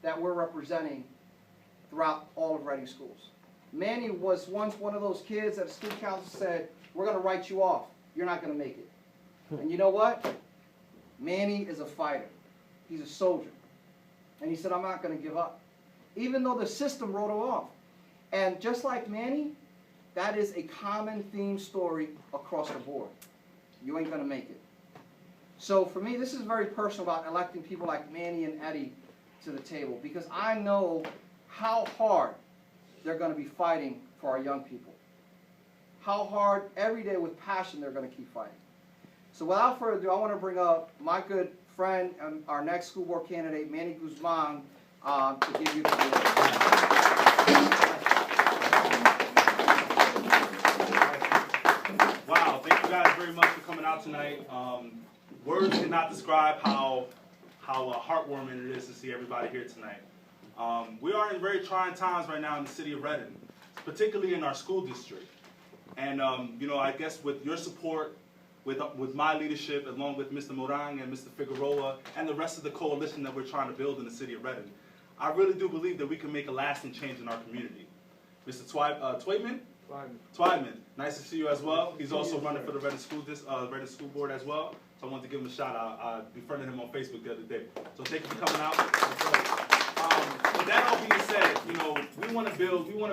that we're representing throughout all of Reading schools. Manny was once one of those kids that the student council said, we're going to write you off. You're not going to make it. And you know what? Manny is a fighter. He's a soldier. And he said, I'm not going to give up. Even though the system wrote him off. And just like Manny, that is a common theme story across the board. You ain't going to make it. So for me, this is very personal about electing people like Manny and Eddie to the table, because I know how hard they're going to be fighting for our young people. How hard, every day with passion, they're going to keep fighting. So without further ado, I want to bring up my good friend and our next school board candidate, Manny Guzman, to give you the floor. Wow, thank you guys very much for coming out tonight. Words cannot describe how heartwarming it is to see everybody here tonight. We are in very trying times right now in the city of Reading, particularly in our school district. And you know, I guess with your support, with my leadership, along with Mr. Morang and Mr. Figueroa, and the rest of the coalition that we're trying to build in the city of Reading, I really do believe that we can make a lasting change in our community. Mr. Twyman, nice to see you as well. He's also running for the Reading School Board as well. So I wanted to give him a shout out. I befriended him on Facebook the other day. So thank you for coming out. With that all being said, you know, we want to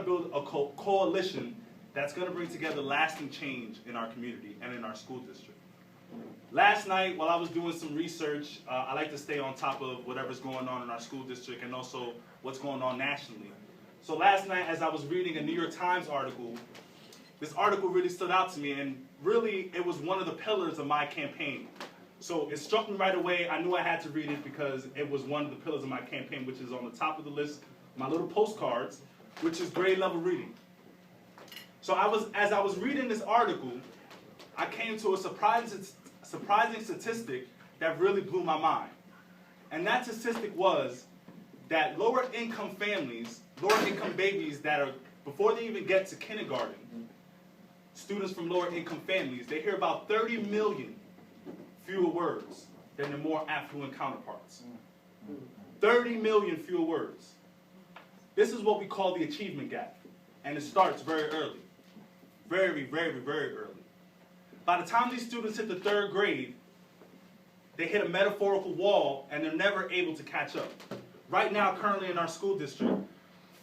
build a coalition that's going to bring together lasting change in our community and in our school district. Last night, while I was doing some research, I like to stay on top of whatever's going on in our school district and also what's going on nationally. So last night, as I was reading a New York Times article, this article really stood out to me, and really it was one of the pillars of my campaign. So it struck me right away. I knew I had to read it because it was one of the pillars of my campaign, which is on the top of the list, my little postcards, which is grade level reading. So as I was reading this article, I came to a surprising statistic that really blew my mind. And that statistic was that lower income families, lower income babies that are, before they even get to kindergarten, students from lower income families, they hear about 30 million fewer words than their more affluent counterparts. 30 million fewer words. This is what we call the achievement gap. And it starts very early. Very, very, very early. By the time these students hit the 3rd grade, they hit a metaphorical wall and they're never able to catch up. Right now, currently in our school district,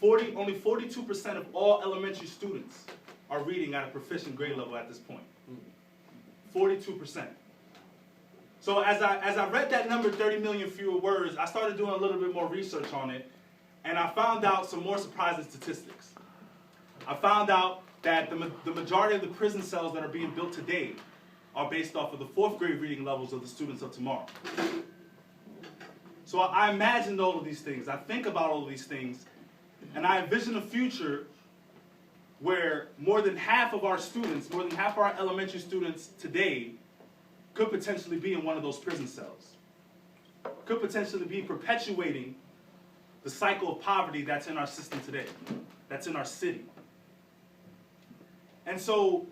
only 42% of all elementary students are reading at a proficient grade level at this point. 42%. So as I read that number, 30 million fewer words, I started doing a little bit more research on it, and I found out some more surprising statistics. I found out that the majority of the prison cells that are being built today are based off of the 4th grade reading levels of the students of tomorrow. So I imagined all of these things, I think about all of these things, and I envision a future where more than half of our students, more than half of our elementary students today could potentially be in one of those prison cells. Could potentially be perpetuating the cycle of poverty that's in our system today, that's in our city. And so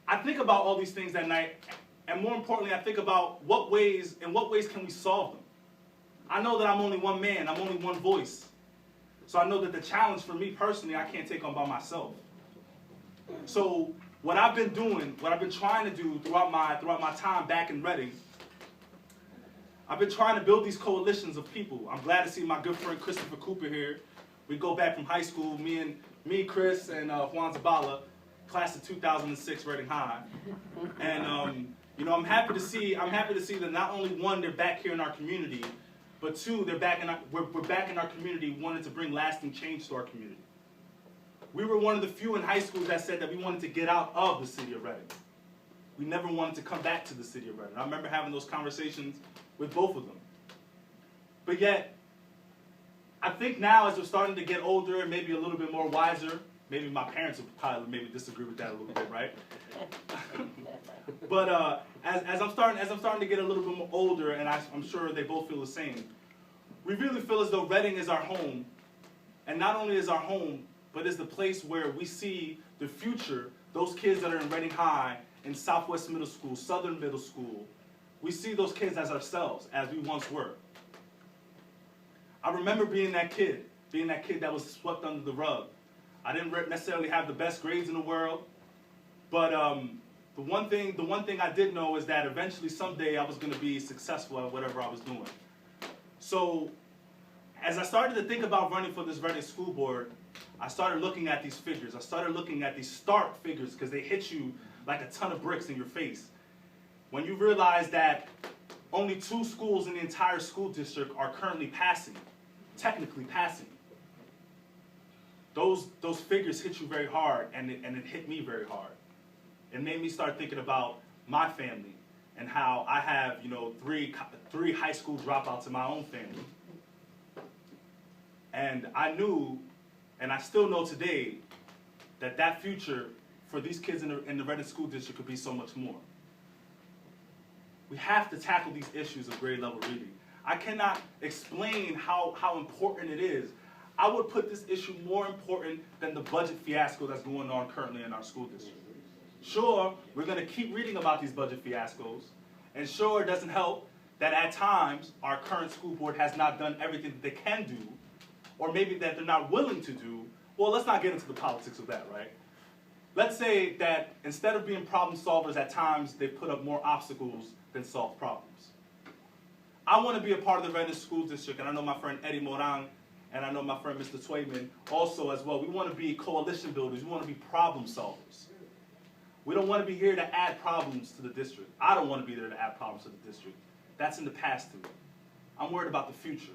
I think about all these things that night, and more importantly, I think about in what ways can we solve them? I know that I'm only one man, I'm only one voice. So I know that the challenge for me personally, I can't take on by myself. So what I've been doing, what I've been trying to do throughout my time back in Reading, I've been trying to build these coalitions of people. I'm glad to see my good friend Christopher Cooper here. We go back from high school, me, Chris, and Juan Zabala, class of 2006 Reading High. And you know, I'm happy to see that not only one, they're back here in our community, but two, we're back in our community wanting to bring lasting change to our community. We were one of the few in high school that said that we wanted to get out of the city of Reading. We never wanted to come back to the city of Reading. I remember having those conversations with both of them. But yet, I think now as we're starting to get older and maybe a little bit more wiser, maybe my parents would probably maybe disagree with that a little bit, right? But as I'm starting to get a little bit more older, and I'm sure they both feel the same, we really feel as though Reading is our home, and not only is our home, but is the place where we see the future, those kids that are in Reading High, in Southwest Middle School, Southern Middle School, we see those kids as ourselves, as we once were. I remember being that kid that was swept under the rug. I didn't necessarily have the best grades in the world, but the one thing I did know is that eventually someday I was going to be successful at whatever I was doing. So as I started to think about running for this Reading School Board, I started looking at these figures. I started looking at these stark figures because they hit you like a ton of bricks in your face. When you realize that only 2 schools in the entire school district are currently passing, technically passing, those figures hit you very hard, and it hit me very hard. It made me start thinking about my family and how I have, you know, three high school dropouts in my own family. And I knew, and I still know today, that future for these kids in the Reading School District could be so much more. We have to tackle these issues of grade level reading. I cannot explain how important it is. I would put this issue more important than the budget fiasco that's going on currently in our school district. Sure, we're going to keep reading about these budget fiascos, and sure, it doesn't help that at times our current school board has not done everything that they can do, or maybe that they're not willing to do. Well, let's not get into the politics of that, right? Let's say that instead of being problem solvers, at times they put up more obstacles than solve problems. I want to be a part of the Reading School District, and I know my friend Eddie Morang, and I know my friend Mr. Twayman also as well. We want to be coalition builders. We want to be problem solvers. We don't want to be here to add problems to the district. I don't want to be there to add problems to the district. That's in the past too. I'm worried about the future.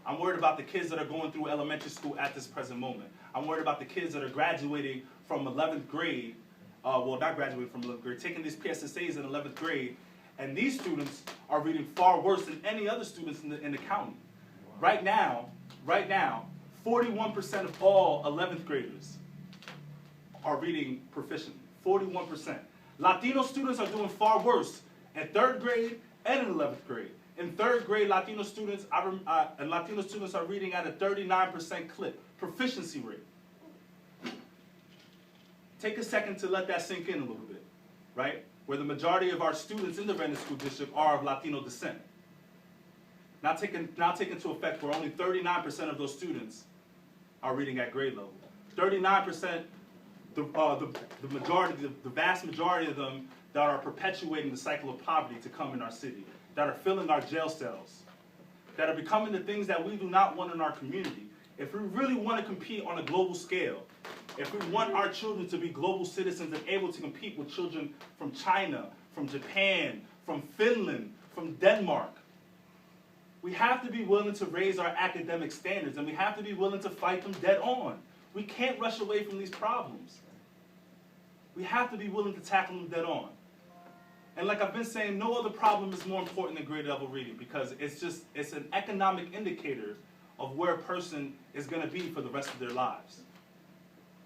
I'm worried about the kids that are going through elementary school at this present moment. I'm worried about the kids that are graduating from 11th grade, well, not graduating from 11th grade, taking these PSSAs in 11th grade, and these students are reading far worse than any other students in the county. Right now, 41% of all 11th graders are reading proficiently. 41%. Latino students are doing far worse in 3rd grade and in 11th grade. In 3rd grade, Latino students are reading at a 39% clip, proficiency rate. Take a second to let that sink in a little bit, right? Where the majority of our students in the Reading School District are of Latino descent. Now take into effect where only 39% of those students are reading at grade level. 39%, the vast majority of them that are perpetuating the cycle of poverty to come in our city, that are filling our jail cells, that are becoming the things that we do not want in our community. If we really want to compete on a global scale, if we want our children to be global citizens and able to compete with children from China, from Japan, from Finland, from Denmark, we have to be willing to raise our academic standards, and we have to be willing to fight them dead on. We can't rush away from these problems. We have to be willing to tackle them dead on. And like I've been saying, no other problem is more important than grade level reading, because it's an economic indicator of where a person is going to be for the rest of their lives.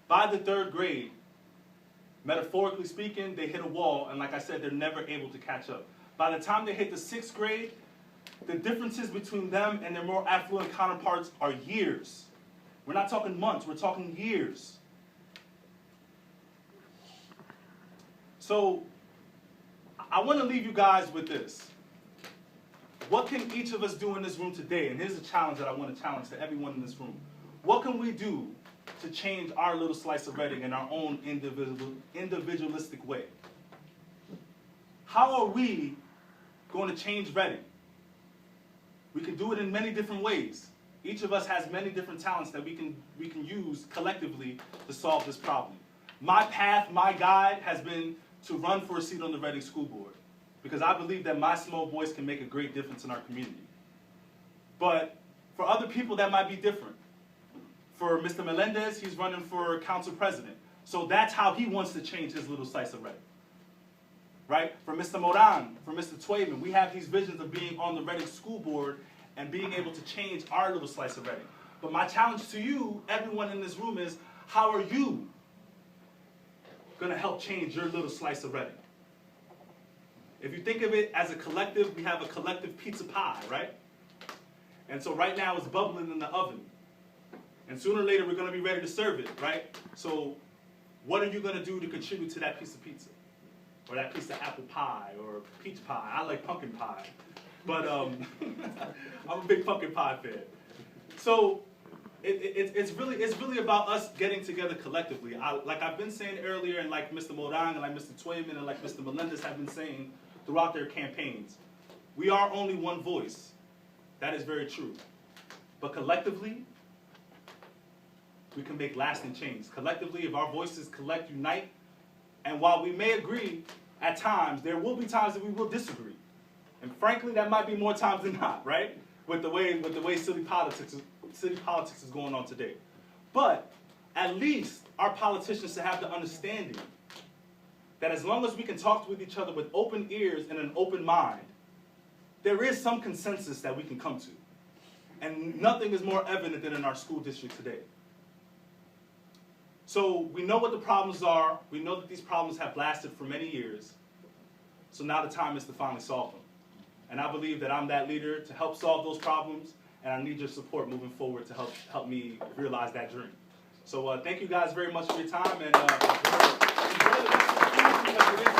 By the 3rd grade, metaphorically speaking, they hit a wall, and like I said, they're never able to catch up. By the time they hit the 6th grade, the differences between them and their more affluent counterparts are years. We're not talking months, we're talking years. So, I want to leave you guys with this. What can each of us do in this room today? And here's a challenge that I want to challenge to everyone in this room. What can we do to change our little slice of Reading in our own individualistic way? How are we going to change Reading? We can do it in many different ways. Each of us has many different talents that we can use collectively to solve this problem. My path, my guide has been to run for a seat on the Reading School Board, because I believe that my small voice can make a great difference in our community. But for other people, that might be different. For Mr. Melendez, he's running for council president. So that's how he wants to change his little slice of Reading. Right? For Mr. Moran, for Mr. Twayman, we have these visions of being on the Reading School Board and being able to change our little slice of Reading. But my challenge to you, everyone in this room, is how are you going to help change your little slice of Reading? If you think of it as a collective, we have a collective pizza pie, right? And so right now it's bubbling in the oven. And sooner or later we're going to be ready to serve it, right? So what are you going to do to contribute to that piece of pizza? Or that piece of apple pie, or peach pie. I like pumpkin pie. But I'm a big pumpkin pie fan. So it's really about us getting together collectively. Like I've been saying earlier, and like Mr. Morang and like Mr. Twayman and like Mr. Melendez have been saying throughout their campaigns, we are only one voice. That is very true. But collectively, we can make lasting change. Collectively, if our voices unite, and while we may agree at times, there will be times that we will disagree. And frankly, that might be more times than not, right? With the way city politics is going on today. But at least our politicians should have the understanding that as long as we can talk with each other with open ears and an open mind, there is some consensus that we can come to. And nothing is more evident than in our school district today. So we know what the problems are. We know that these problems have lasted for many years. So now the time is to finally solve them. And I believe that I'm that leader to help solve those problems, and I need your support moving forward to help me realize that dream. So thank you guys very much for your time, and enjoy the rest of the evening because it is